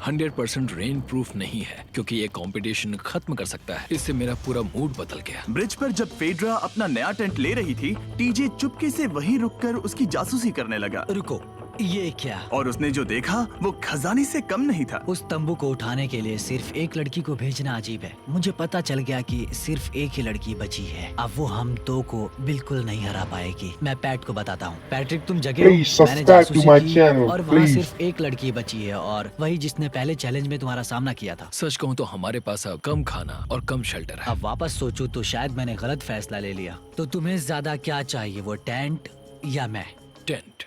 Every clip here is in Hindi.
100% रेन प्रूफ नहीं है क्योंकि ये कंपटीशन खत्म कर सकता है। इससे मेरा पूरा मूड बदल गया। ब्रिज पर जब फेड्रा अपना नया टेंट ले रही थी, टीजे चुपके से वहीं रुककर उसकी जासूसी करने लगा। रुको, ये क्या? और उसने जो देखा वो खजाने से कम नहीं था। उस तंबू को उठाने के लिए सिर्फ एक लड़की को भेजना अजीब है। मुझे पता चल गया कि सिर्फ एक ही लड़की बची है। अब वो हम दो को बिल्कुल नहीं हरा पाएगी। मैं पैट को बताता हूँ। पैट्रिक, तुम जगह हो? Please मैंने subscribe to जासूसी my की channel, और वहाँ please. सिर्फ एक लड़की बची है और वही जिसने पहले चैलेंज में तुम्हारा सामना किया था। सच कहूँ तो हमारे पास अब कम खाना और कम शेल्टर है। अब वापस सोचूं तो शायद मैंने गलत फैसला ले लिया। तो तुम्हें ज्यादा क्या चाहिए, वो टेंट या मैं? टेंट।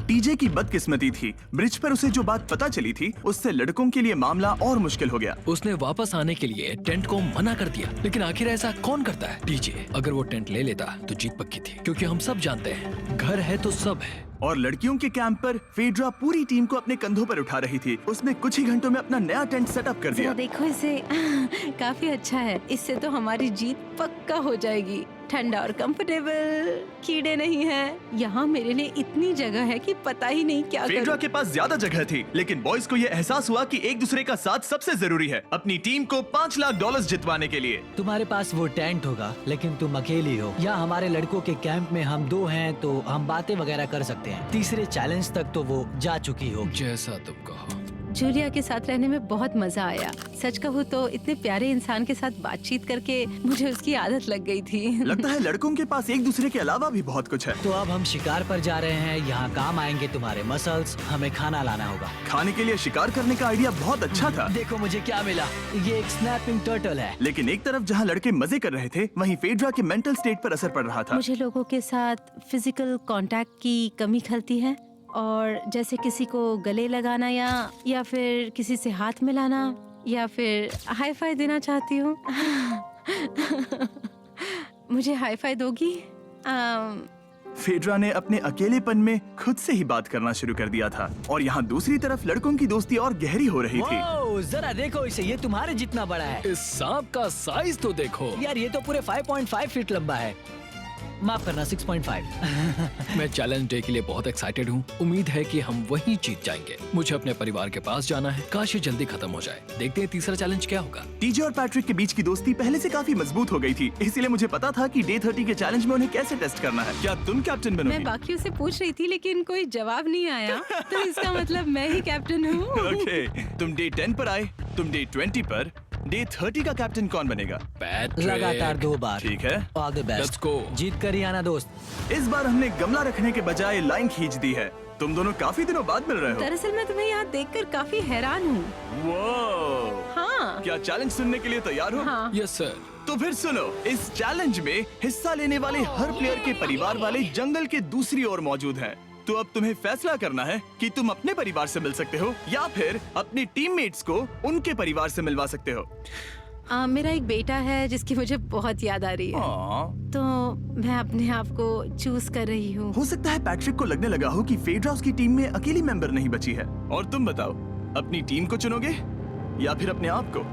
टीजे की बदकिस्मती थी, ब्रिज पर उसे जो बात पता चली थी उससे लड़कों के लिए मामला और मुश्किल हो गया। उसने वापस आने के लिए टेंट को मना कर दिया, लेकिन आखिर ऐसा कौन करता है? टीजे अगर वो टेंट ले लेता तो जीत पक्की थी, क्योंकि हम सब जानते हैं घर है तो सब है। और लड़कियों के कैंप पर फेड्रा पूरी टीम को अपने कंधों पर उठा रही थी। उसने कुछ ही घंटों में अपना नया टेंट सेटअप कर दिया। जरा देखो इसे, काफी अच्छा है। इससे तो हमारी जीत पक्का हो जाएगी। ठंडा और कंफर्टेबल, कीड़े नहीं हैं। यहाँ मेरे लिए इतनी जगह है कि पता ही नहीं क्या फेड्रा करूं। के पास ज्यादा जगह थी, लेकिन बॉयज को ये एहसास हुआ कि एक दूसरे का साथ सबसे जरूरी है अपनी टीम को $5 लाख जितवाने के लिए। तुम्हारे पास वो टेंट होगा, लेकिन तुम अकेली हो। या हमारे लड़कों के कैंप में हम दो हैं तो हम बातें वगैरह कर सकते हैं। तीसरे चैलेंज तक तो वो जा चुकी हो। जैसा तुम कहो। जूलिया के साथ रहने में बहुत मजा आया। सच कहूँ तो इतने प्यारे इंसान के साथ बातचीत करके मुझे उसकी आदत लग गई थी। लगता है लड़कों के पास एक दूसरे के अलावा भी बहुत कुछ है। तो अब हम शिकार पर जा रहे हैं। यहाँ काम आएंगे तुम्हारे मसल्स। हमें खाना लाना होगा। खाने के लिए शिकार करने का आइडिया बहुत अच्छा था, देखो मुझे क्या मिला। ये एक स्नैपिंग टर्टल है। लेकिन एक तरफ जहाँ लड़के मजे कर रहे थे, वहीं फेड्रा के मेंटल स्टेट पर असर पड़ रहा था। मुझे लोगों के साथ फिजिकल कांटेक्ट की कमी खलती है, और जैसे किसी को गले लगाना या फिर किसी से हाथ मिलाना या फिर हाई फाई देना चाहती हूँ। मुझे हाई फाई दोगी? फेड्रा ने अपने अकेलेपन में खुद से ही बात करना शुरू कर दिया था, और यहाँ दूसरी तरफ लड़कों की दोस्ती और गहरी हो रही थी। वाओ, जरा देखो इसे, ये तुम्हारे जितना बड़ा है। इस सांप का साइज तो देखो यार ये तो पूरे 5.5 फीट लंबा है। माफ करना, 6.5। मैं चैलेंज डे के लिए बहुत एक्साइटेड हूँ। उम्मीद है कि हम वहीं जीत जाएंगे। मुझे अपने परिवार के पास जाना है। काश ये जल्दी खत्म हो जाए। देखते हैं तीसरा चैलेंज क्या होगा। टीजे और पैट्रिक के बीच की दोस्ती पहले से काफी मजबूत हो गई थी, इसीलिए मुझे पता था कि डे 30 के चैलेंज में उन्हें कैसे टेस्ट करना है। क्या तुम कैप्टन मैं बनोगी? बाकियों से पूछ रही थी लेकिन कोई जवाब नहीं आया, तो इसका मतलब मैं ही कैप्टन हूँ। ओके, तुम डे 10 पर आए, तुम डे 20 पर। डे 30 का कैप्टन कौन बनेगा? पैट्रिक। लगातार 2 बार। ठीक है, all the best. Let's go। जीत कर ही आना दोस्त। इस बार हमने गमला रखने के बजाय लाइन खींच दी है। तुम दोनों काफी दिनों बाद मिल रहे हो। दरअसल मैं तुम्हें यहाँ देखकर काफी हैरान हूँ। वो हाँ क्या चैलेंज सुनने के लिए तैयार हो? हाँ। Yes sir. तो फिर सुनो, इस चैलेंज में हिस्सा लेने वाले हर प्लेयर के परिवार वाले जंगल के दूसरी ओर मौजूद हैं। तो अब तुम्हें फैसला करना है कि तुम अपने परिवार से मिल सकते हो या फिर अपनी टीममेट्स को उनके परिवार से मिलवा सकते हो। मेरा एक बेटा है जिसकी मुझे बहुत याद आ रही है, तो मैं अपने आप को चूज कर रही हूँ। हो सकता है पैट्रिक को लगने लगा हो कि फेड्रा उसकी टीम में अकेली मेंबर नहीं बची है। और तुम बताओ, अपनी टीम को चुनोगे या फिर अपने आप को?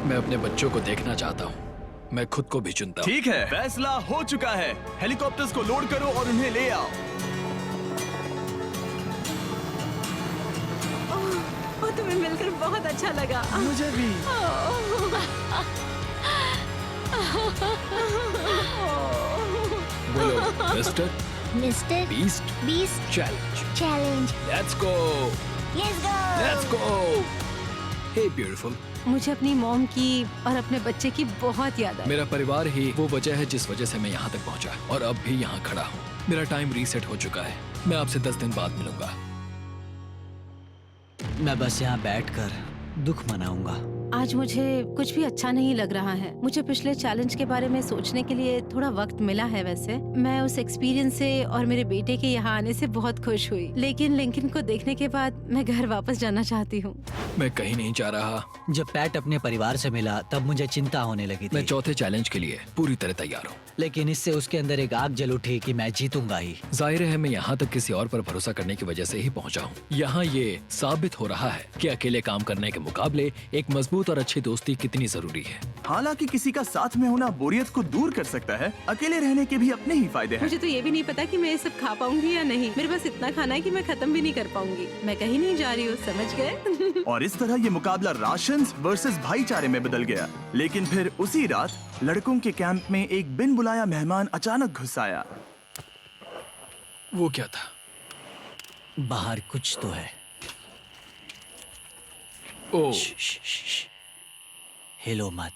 मैं अपने बच्चों को देखना चाहता हूँ। मैं खुद को भी चुनता हूँ। ठीक है, फैसला हो चुका है। हेलीकॉप्टर्स को लोड करो और उन्हें ले आओ। ओह, तुम्हें मिलकर बहुत अच्छा लगा। मुझे भी। बोलो mister mister Beast Beast challenge. Challenge. Let's go. Let's go. Let's go. Hey beautiful. मुझे अपनी मॉम की और अपने बच्चे की बहुत याद आई। मेरा परिवार ही वो वजह है जिस वजह से मैं यहाँ तक पहुँचा और अब भी यहाँ खड़ा हूँ। मेरा टाइम रीसेट हो चुका है। मैं आपसे 10 दिन बाद मिलूंगा। मैं बस यहाँ बैठकर दुख मनाऊंगा। आज मुझे कुछ भी अच्छा नहीं लग रहा है। मुझे पिछले चैलेंज के बारे में सोचने के लिए थोड़ा वक्त मिला है। वैसे मैं उस एक्सपीरियंस से और मेरे बेटे के यहाँ आने से बहुत खुश हुई, लेकिन लिंकन को देखने के बाद मैं घर वापस जाना चाहती हूँ। मैं कहीं नहीं जा रहा। जब पैट अपने परिवार से मिला तब मुझे चिंता होने लगी मैं थी, चौथे चैलेंज के लिए पूरी तरह तैयार हूँ। लेकिन इससे उसके अंदर एक आग जल उठी कि मैं जीतूंगा ही। जाहिर है मैं यहाँ तक किसी और पर भरोसा करने की वजह से ही पहुँचा हूँ। यहाँ ये साबित हो रहा है कि अकेले काम करने के मुकाबले एक मजबूत मजबूत और अच्छी दोस्ती कितनी जरूरी है। हालांकि किसी का साथ में होना बोरियत को दूर कर सकता है, अकेले रहने के भी अपने ही फायदे हैं। मुझे तो ये भी नहीं पता कि मैं ये सब खा पाऊंगी या नहीं। मेरे पास इतना खाना है कि मैं खत्म भी नहीं कर पाऊंगी। मैं कहीं नहीं जा रही हूँ, समझ गए? और इस तरह ये मुकाबला राशंस वर्सेस भाईचारे में बदल गया। लेकिन फिर उसी रात लड़कों के कैंप में एक बिन बुलाया मेहमान अचानक घुस आया। वो क्या था? बाहर कुछ तो है। ओ, हिलो मत।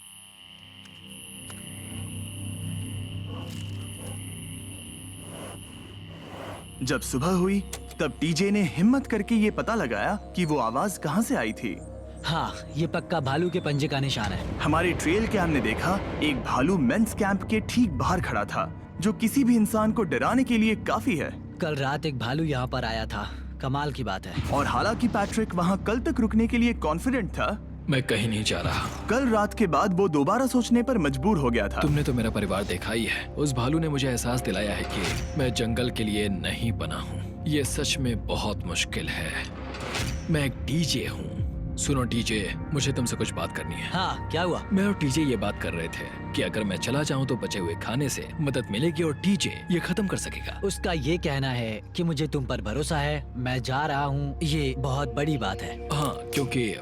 जब सुबह हुई तब टीजे ने हिम्मत करके ये पता लगाया कि वो आवाज कहाँ से आई थी। हाँ, ये पक्का भालू के पंजे का निशान है। हमारे ट्रेल कैम ने देखा एक भालू मेंस कैंप के ठीक बाहर खड़ा था, जो किसी भी इंसान को डराने के लिए काफी है। कल रात एक भालू यहाँ पर आया था, कमाल की बात है। और हालांकि पैट्रिक वहाँ कल तक रुकने के लिए कॉन्फिडेंट था, मैं कहीं नहीं जा रहा। कल रात के बाद वो दोबारा सोचने पर मजबूर हो गया था। तुमने तो मेरा परिवार देखा ही है। उस भालू ने मुझे एहसास दिलाया है कि मैं जंगल के लिए नहीं बना हूँ। ये सच में बहुत मुश्किल है। मैं एक डीजे हूँ। सुनो डीजे, मुझे तुमसे कुछ बात करनी है। हाँ, क्या हुआ? मैं और टीजे ये बात कर रहे थे कि अगर मैं चला जाऊं तो बचे हुए खाने से मदद मिलेगी और टीजे ये खत्म कर सकेगा। उसका ये कहना है कि मुझे तुम पर भरोसा है, मैं जा रहा हूँ। ये बहुत बड़ी बात है। हाँ, क्योंकि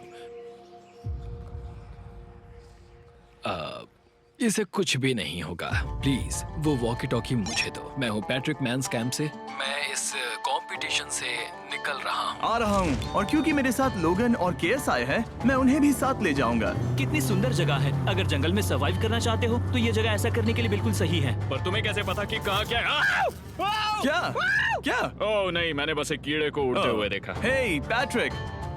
इसे कुछ भी नहीं होगा। प्लीज वो वॉकी टॉकी मुझे दो। मैं हूँ पैट्रिक मैंस कैंप से। मैं इस कंपटीशन से निकल रहा हूँ। आ रहा हूँ, और क्योंकि मेरे साथ लोगन और केएस आए हैं, मैं उन्हें भी साथ ले जाऊंगा। कितनी सुंदर जगह है। अगर जंगल में सर्वाइव करना चाहते हो तो ये जगह ऐसा करने के लिए बिल्कुल सही है। पर तुम्हें कैसे पता कि कहाँ क्या है? क्या क्या? ओह नहीं, मैंने बस एक कीड़े को उड़ते हुए देखा। हे पैट्रिक,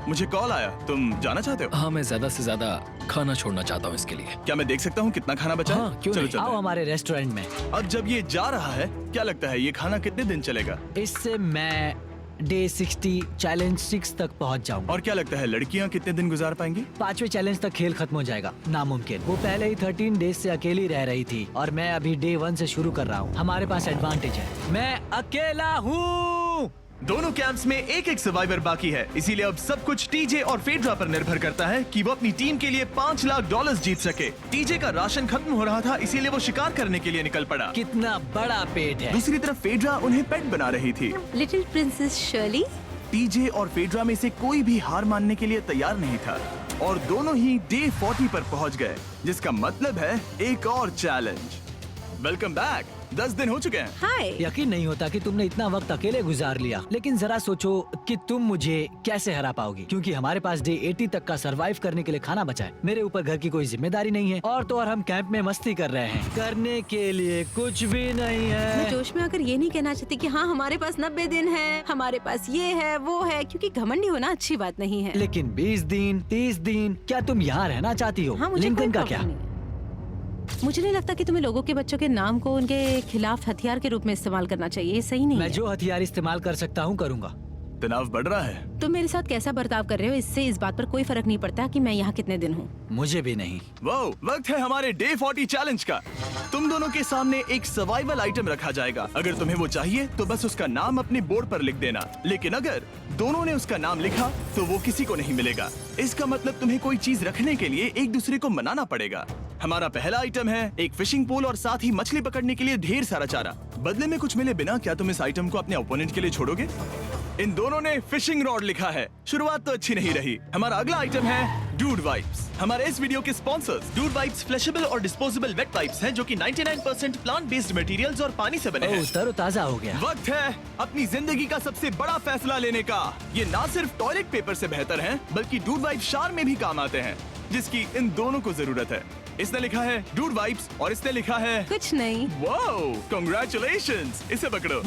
मुझे कॉल आया, तुम जाना चाहते हो? हाँ, मैं ज्यादा से ज्यादा खाना छोड़ना चाहता हूँ इसके लिए। क्या मैं देख सकता हूँ कितना खाना बचा है? हाँ, क्यों चलो नहीं? चलते आओ हैं। हमारे रेस्टोरेंट में। अब जब ये जा रहा है, क्या लगता है ये खाना कितने दिन चलेगा? इससे मैं डे 60 चैलेंज 6 तक पहुंच जाऊंगा। और क्या लगता है लड़कियाँ कितने दिन गुजार पाएंगी? 5वें चैलेंज तक खेल खत्म हो जाएगा। नामुमकिन। वो पहले ही 13 डेज से अकेली रह रही थी और मैं अभी डे 1 से शुरू कर रहा हूँ। हमारे पास एडवांटेज है, मैं अकेला हूँ। दोनों कैंप्स में एक एक सर्वाइवर बाकी है, इसीलिए अब सब कुछ टीजे और फेड्रा पर निर्भर करता है कि वो अपनी टीम के लिए $5 लाख जीत सके। टीजे का राशन खत्म हो रहा था, इसीलिए वो शिकार करने के लिए निकल पड़ा। कितना बड़ा पेट है। दूसरी तरफ फेड्रा उन्हें पेट बना रही थी। Little princess Shirley. टीजे और फेड्रा में से कोई भी हार मानने के लिए तैयार नहीं था, और दोनों ही डे 40 पर पहुंच गए, जिसका मतलब है एक और चैलेंज। Welcome back. 10 दिन हो चुके हैं। हाय। यकीन नहीं होता कि तुमने इतना वक्त अकेले गुजार लिया, लेकिन जरा सोचो कि तुम मुझे कैसे हरा पाओगी, क्योंकि हमारे पास डे 80 तक का सरवाइव करने के लिए खाना बचा है। मेरे ऊपर घर की कोई जिम्मेदारी नहीं है, और तो और हम कैंप में मस्ती कर रहे हैं। करने के लिए कुछ भी नहीं मैं है। जोश में आकर ये नहीं कहना चाहती कि हाँ हमारे पास 90 दिन है, हमारे पास ये है वो है, क्योंकि घमंडी होना अच्छी बात नहीं है। लेकिन 20 दिन 30 दिन, क्या तुम यहाँ रहना चाहती हो? हाँ, मुझे लिंकन कोई का प्रॉब्लम क्या? नहीं है। मुझे नहीं लगता कि तुम्हें लोगों के बच्चों के नाम को उनके खिलाफ हथियार के रूप में इस्तेमाल करना चाहिए। ये सही नहीं मैं है। जो हथियार इस्तेमाल कर सकता हूँ करूँगा। तनाव बढ़ रहा है। तुम मेरे साथ कैसा बर्ताव कर रहे हो, इससे इस बात पर कोई फर्क नहीं पड़ता कि मैं यहाँ कितने दिन हूँ। मुझे भी नहीं। वो वक्त है हमारे डे 40 चैलेंज का। तुम दोनों के सामने एक सर्वाइवल आइटम रखा जाएगा। अगर तुम्हें वो चाहिए तो बस उसका नाम अपने बोर्ड पर लिख देना, लेकिन अगर दोनों ने उसका नाम लिखा तो वो किसी को नहीं मिलेगा। इसका मतलब तुम्हें कोई चीज रखने के लिए एक दूसरे को मनाना पड़ेगा। हमारा पहला आइटम है एक फिशिंग पोल और साथ ही मछली पकड़ने के लिए ढेर सारा चारा। बदले में कुछ मिले बिना क्या तुम इस आइटम को अपने ओपोनेंट के लिए छोड़ोगे? इन दोनों ने फिशिंग रॉड लिखा है। शुरुआत तो अच्छी नहीं रही। हमारा अगला आइटम है डूड वाइप्स। हमारे इस वीडियो के स्पॉन्सर्स डूड वाइप्स फ्लैशेबल और डिस्पोजेबल वेट वाइप्स हैं, जो कि 99% प्लांट बेस्ड मटेरियल्स और पानी से बने हैं। तरोताजा हो गया। वक्त है अपनी जिंदगी का सबसे बड़ा फैसला लेने का। ये ना सिर्फ टॉयलेट पेपर से बेहतर हैं, बल्कि डूड वाइप शार में भी काम आते हैं, जिसकी इन दोनों को जरूरत है। इसने लिखा है डूड वाइप्स और इसने लिखा है कुछ नहीं। Wow, congratulations. इसे पकड़ो।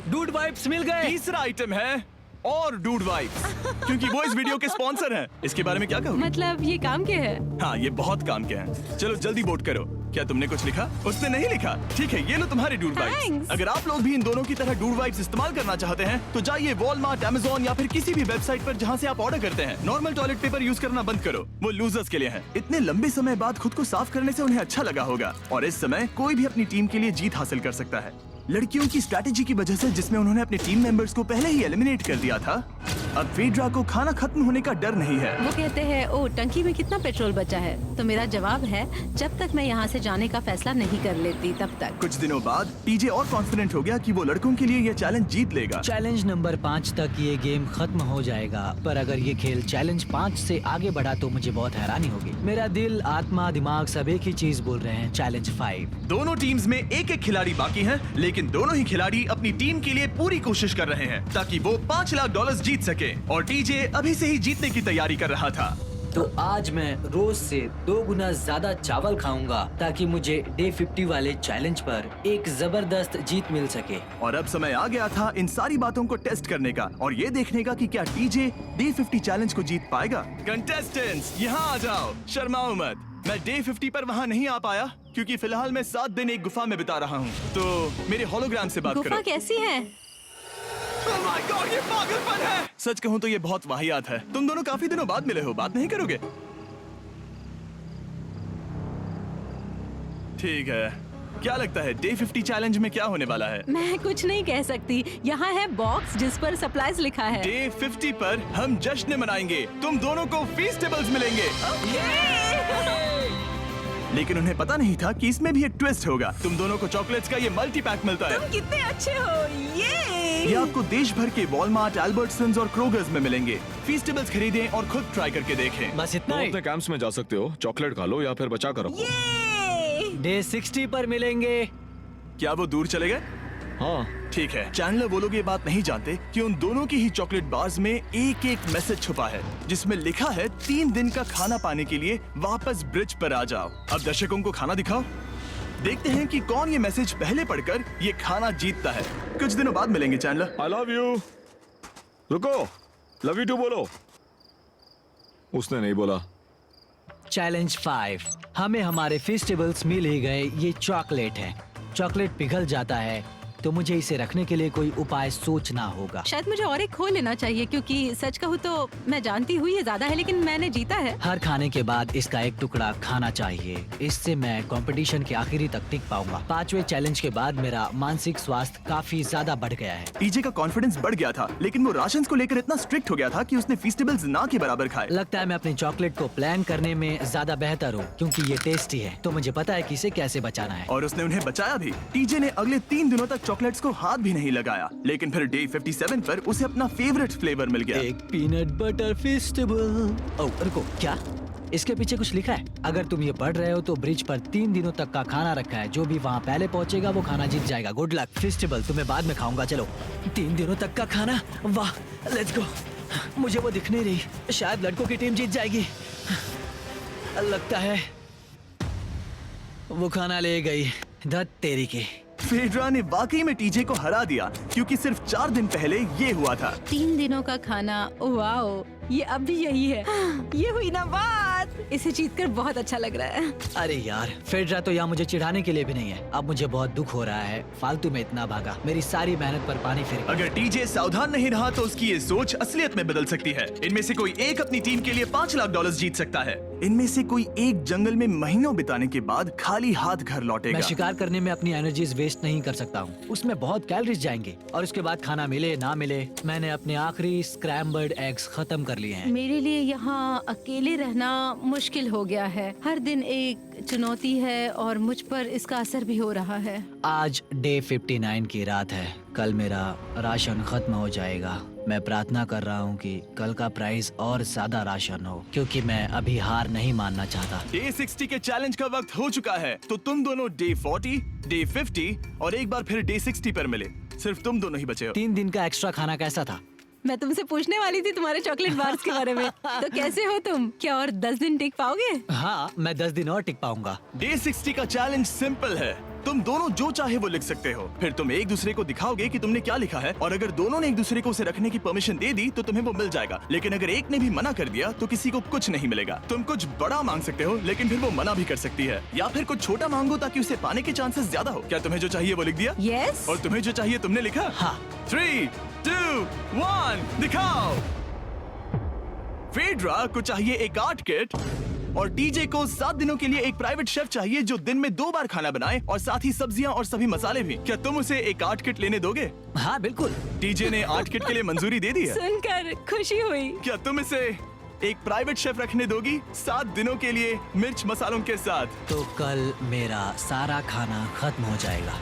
डूड वाइप्स मिल गए। तीसरा आइटम है और डूड वाइप्स, क्योंकि वो इस वीडियो के स्पॉन्सर हैं। इसके बारे में क्या कहोगे? मतलब ये काम क्या है? हाँ, ये बहुत काम के हैं। चलो जल्दी वोट करो। क्या तुमने कुछ लिखा? उसने नहीं लिखा। ठीक है, ये लो तुम्हारे डूड वाइप्स। Thanks. अगर आप लोग भी इन दोनों की तरह डूड वाइप्स इस्तेमाल करना चाहते हैं तो जाइए वॉलमार्ट, अमेज़न या फिर किसी भी वेबसाइट पर जहाँ से आप ऑर्डर करते हैं। नॉर्मल टॉयलेट पेपर यूज करना बंद करो, वो लूजर्स के लिए है। इतने लंबे समय बाद खुद को साफ करने से उन्हें अच्छा लगा होगा, और इस समय कोई भी अपनी टीम के लिए जीत हासिल कर सकता है। लड़कियों की स्ट्रैटेजी की वजह से, जिसमें उन्होंने अपने टीम मेंबर्स को पहले ही एलिमिनेट कर दिया था, अब फेड्रा को खाना खत्म होने का डर नहीं है। वो कहते हैं ओ टंकी में कितना पेट्रोल बचा है, तो मेरा जवाब है जब तक मैं यहाँ से जाने का फैसला नहीं कर लेती तब तक। कुछ दिनों बाद टीजे और कॉन्फिडेंट हो गया कि वो लड़कों के लिए ये चैलेंज जीत लेगा। चैलेंज नंबर 5 तक ये गेम खत्म हो जाएगा, पर अगर ये खेल चैलेंज 5 से आगे बढ़ा तो मुझे बहुत हैरानी होगी। मेरा दिल, आत्मा, दिमाग सब एक ही चीज बोल रहे हैं, चैलेंज 5। दोनों टीम्स में एक एक खिलाड़ी बाकी हैं, लेकिन दोनों ही खिलाड़ी अपनी टीम के लिए पूरी कोशिश कर रहे हैं ताकि वो $5 लाख जीत सके। और टीजे अभी से ही जीतने की तैयारी कर रहा था। तो आज मैं रोज से 2 गुना ज्यादा चावल खाऊंगा ताकि मुझे डे 50 वाले चैलेंज पर एक जबरदस्त जीत मिल सके। और अब समय आ गया था इन सारी बातों को टेस्ट करने का और ये देखने का कि क्या टीजे डे 50 चैलेंज को जीत पाएगा। कंटेस्टेंट्स यहाँ आ जाओ, शर्माओ मत। मैं डे 50 पर वहाँ नहीं आ पाया क्योंकि फिलहाल मैं 7 दिन एक गुफा में बिता रहा हूँ, तो मेरे होलोग्राम से बात गुफा करो। कैसी है? Oh my God, ये पागलपन है। सच कहूँ तो ये बहुत वाहियात है। तुम दोनों काफी दिनों बाद मिले हो, बात नहीं करोगे? ठीक है, क्या लगता है डे 50 चैलेंज में क्या होने वाला है? मैं कुछ नहीं कह सकती। यहाँ है बॉक्स जिस पर सप्लाईज लिखा है। डे 50 पर हम जश्न मनाएंगे, तुम दोनों को फीस्टेबल्स मिलेंगे। लेकिन उन्हें पता नहीं था कि इसमें भी एक ट्विस्ट होगा। तुम दोनों को चॉकलेट्स का ये मल्टी पैक मिलता है। तुम कितने अच्छे हो, ये आपको देश भर के वॉलमार्ट, एल्बर्टसन्स और क्रोगर्स में मिलेंगे। फीस्टेबल्स खरीदें और खुद ट्राई करके देखें। बस इतना तुम ही। अपने कैंप्स में जा सकते हो, चॉकलेट खा लो या फिर बचा कर रखो। डे 60 पर मिलेंगे। क्या वो दूर चले गए? हाँ, ठीक है। चैंडलर वो लोग ये बात नहीं जानते कि उन दोनों की ही चॉकलेट बार्स में एक एक मैसेज छुपा है जिसमें लिखा है 3 दिन का खाना पाने के लिए वापस ब्रिज पर आ जाओ। अब दर्शकों को खाना दिखाओ, देखते हैं कि कौन ये मैसेज पहले पढ़कर ये खाना जीतता है। कुछ दिनों बाद मिलेंगे चैंडलर। I love you. रुको, लव यू टू बोलो। उसने नहीं बोला। चैलेंज 5। हमें हमारे फेस्टिवल्स मिल ही गए। ये चॉकलेट है। चॉकलेट पिघल जाता है तो मुझे इसे रखने के लिए कोई उपाय सोचना होगा। शायद मुझे और एक खो लेना चाहिए क्योंकि सच कहूँ तो मैं जानती हूँ ये ज्यादा है लेकिन मैंने जीता है। हर खाने के बाद इसका एक टुकड़ा खाना चाहिए, इससे मैं कंपटीशन के आखिरी तक टिक पाऊंगा। 5वें चैलेंज के बाद मेरा मानसिक स्वास्थ्य काफी ज्यादा बढ़ गया है। टीजे का कॉन्फिडेंस बढ़ गया था, लेकिन वो राशन को लेकर इतना स्ट्रिक्ट हो गया था कि उसने फीस्टेबल्स ना के बराबर खाए। लगता है मैं अपनी चॉकलेट को प्लान करने में ज्यादा बेहतर हूँ क्योंकि ये टेस्टी है, तो मुझे पता है कि इसे कैसे बचाना है। और उसने उन्हें बचाया भी। टीजे ने अगले 3 दिनों तक चॉकलेट्स को हाथ भी नहीं लगाया, लेकिन फिर डे 57 पर उसे अपना फेवरेट फ्लेवर मिल गया। एक पीनट बटर फेस्टिवल। ओह रुको, क्या इसके पीछे कुछ लिखा है? अगर तुम ये पढ़ रहे हो तो ब्रिज पर 3 दिनों तक का खाना रखा है। जो भी वहाँ पहले पहुँचेगा वो खाना जीत जाएगा। Good luck. फेस्टिवल तुम्हें बाद में खाऊंगा। चलो, 3 दिनों तक का खाना। वाह, लेट्स गो। मुझे वो दिख नहीं रही। शायद लड़कों की टीम जीत जाएगी। लगता है वो खाना ले गई। धत तेरी की। फेड्रा ने वाकई में टीजे को हरा दिया क्योंकि सिर्फ 4 दिन पहले ये हुआ था। 3 दिनों का खाना, वाओ, ये अब भी यही है। ये हुई ना बात। इसे जीतकर बहुत अच्छा लग रहा है। अरे यार, फेड्रा तो यहाँ मुझे चिढ़ाने के लिए भी नहीं है। अब मुझे बहुत दुख हो रहा है। फालतू में इतना भागा, मेरी सारी मेहनत पर पानी फिर गया। अगर टीजे सावधान नहीं रहा तो उसकी ये सोच असलियत में बदल सकती है। इनमें से कोई एक अपनी टीम के लिए $5 लाख जीत सकता है। इनमें से कोई एक जंगल में महीनों बिताने के बाद खाली हाथ घर लौटेगा। मैं शिकार करने में अपनी एनर्जीज वेस्ट नहीं कर सकता हूँ। उसमें बहुत कैलोरीज जाएंगे और उसके बाद खाना मिले ना मिले, मैंने अपने आखिरी स्क्रैम्बल्ड एग्स खत्म कर लिए हैं। मेरे लिए यहाँ अकेले रहना मुश्किल हो गया है। हर दिन एक चुनौती है और मुझ पर इसका असर भी हो रहा है। आज डे 59 की रात है। कल मेरा राशन खत्म हो जाएगा। मैं प्रार्थना कर रहा हूँ कि कल का प्राइस और ज्यादा राशन हो क्योंकि मैं अभी हार नहीं मानना चाहता। डे 60 के चैलेंज का वक्त हो चुका है, तो तुम दोनों डे 40, डे 50 और एक बार फिर डे 60 पर मिले। सिर्फ तुम दोनों ही बचे हो। 3 दिन का एक्स्ट्रा खाना कैसा था? मैं तुमसे पूछने वाली थी तुम्हारे चॉकलेट बार्स के बारे में। तो कैसे हो तुम? क्या और 10 दिन टिक पाओगे? हाँ, मैं 10 दिन और टिक पाऊंगा। डे 60 का चैलेंज सिंपल है। तुम दोनों जो चाहे वो लिख सकते हो। फिर तुम एक दूसरे को दिखाओगे कि तुमने क्या लिखा है, और अगर दोनों ने एक दूसरे को उसे रखने की परमिशन दे दी तो तुम्हें वो मिल जाएगा। लेकिन अगर एक ने भी मना कर दिया तो किसी को कुछ नहीं मिलेगा। तुम कुछ बड़ा मांग सकते हो, लेकिन फिर वो मना भी कर सकती है, या फिर कुछ छोटा मांगो ताकि उसे पाने के चांसेस ज्यादा हो। क्या तुम्हें जो चाहिए वो लिख दिया? यस। और तुम्हें जो चाहिए तुमने लिखा? हाँ। 3, 2, 1 दिखाओ। फेड्रा को चाहिए एक आर्ट किट, और टीजे को 7 दिनों के लिए एक प्राइवेट शेफ चाहिए जो दिन में 2 बार खाना बनाए और साथ ही सब्जियां और सभी मसाले भी। क्या तुम उसे एक आर्ट किट लेने दोगे? हाँ बिल्कुल। टीजे ने आर्ट किट के लिए मंजूरी दे दी है। सुनकर खुशी हुई। क्या तुम इसे एक प्राइवेट शेफ रखने दोगी 7 दिनों के लिए मिर्च मसालों के साथ? तो कल मेरा सारा खाना खत्म हो जाएगा।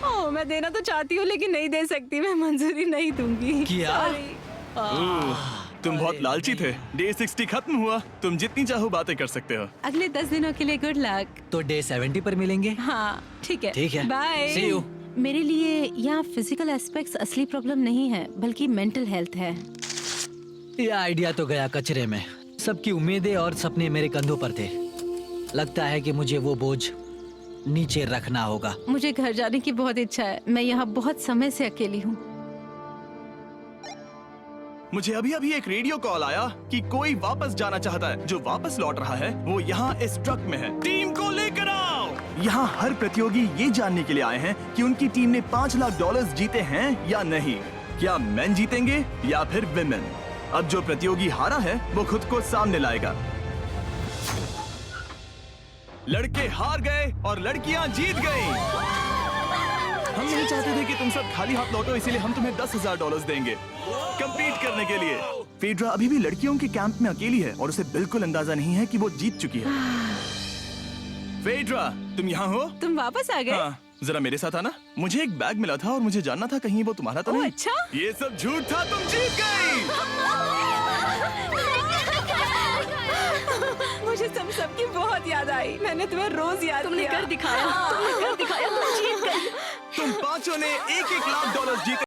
ओह, मैं देना तो चाहती हूँ लेकिन नहीं दे सकती, मैं मंजूरी नहीं दूंगी। क्या? Sorry। तुम बहुत लालची थे। डे 60 खत्म हुआ, तुम जितनी चाहो बातें कर सकते हो। अगले 10 दिनों के लिए गुड लक। तो डे 70 पर मिलेंगे। हाँ ठीक है। ठीक है। बाय। See you। मेरे लिए यहाँ फिजिकल एस्पेक्ट्स असली प्रॉब्लम नहीं है बल्कि मेंटल हेल्थ है। ये आइडिया तो गया कचरे में। सबकी उम्मीदें और सपने मेरे कंधों पर थे। लगता है कि मुझे वो बोझ नीचे रखना होगा। मुझे घर जाने की बहुत इच्छा है। मैं यहाँ बहुत समय से अकेली हूँ। मुझे अभी अभी एक रेडियो कॉल आया कि कोई वापस जाना चाहता है। जो वापस लौट रहा है वो यहाँ इस ट्रक में है। टीम को लेकर आओ। यहाँ हर प्रतियोगी ये जानने के लिए आए हैं कि उनकी टीम ने $5 लाख जीते हैं या नहीं। क्या मेन जीतेंगे या फिर विमेन? अब जो प्रतियोगी हारा है वो खुद को सामने लाएगा। लड़के हार गए और लड़कियां जीत गईं। हम नहीं चाहते थे कि तुम सब खाली हाथ लौटो, इसीलिए हम तुम्हें $10,000 देंगे कंपीट करने के लिए। फेड्रा अभी भी लड़कियों के कैंप में अकेली है और उसे बिल्कुल अंदाजा नहीं है कि वो जीत चुकी है। फेड्रा, तुम यहाँ हो? तुम वापस आ गए? हाँ, जरा मेरे साथ आना। मुझे एक बैग मिला था और मुझे जानना था कहीं वो तुम्हारा तो ओह, नहीं। अच्छा? ये सब झूठ था, तुम जीत गई। मुझे तुम सबकी बहुत याद आई। मैंने तुम्हें रोज याद तुमने कर दिखाया। तुमने कर दिखाया। तुम जीत गई। तुम पांचों ने $1-1 लाख जीते।